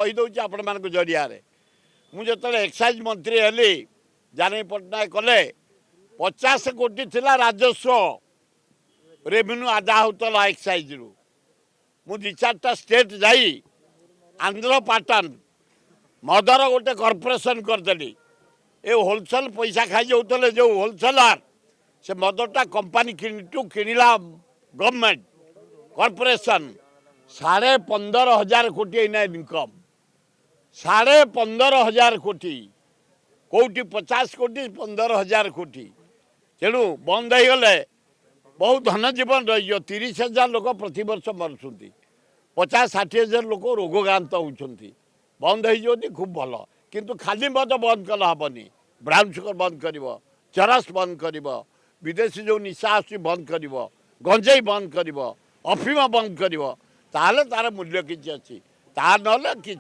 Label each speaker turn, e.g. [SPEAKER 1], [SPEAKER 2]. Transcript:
[SPEAKER 1] कहीदे आपण मान जरिया मुझे एक्साइज मंत्री हेली जानी पट्टनायक कले 50 कोटी थिला राजस्व रेवेन्यू आदा होता एक्साइज रु मु दि चार्टा स्टेट जाई आंध्र पाटन मदर गोटे कॉर्पोरेशन करदेली ए होलसेल पैसा खाई जाते जो होलसेलर से मदरटा कंपानी किणला गवर्नमेंट कॉर्पोरेशन 15,500 कोटी इनकम 15,500 कोटी कौटी 50 कोटी 15,000 कोटी तेणु बंद हो गले बहुत धन जीवन रही 30,000 लोक प्रति वर्ष मरुंट 50-60,000 लोक रोगांत होती बंद हो खूब भल किंतु खाली मद बंद कल हेनी ब्राउन सुगर बंद कर चरस बंद कर विदेशी जो निशा आस बंद कर गंजेई बंद कर अफिम बंद कर तार मूल्य किसी अच्छी ता ना कि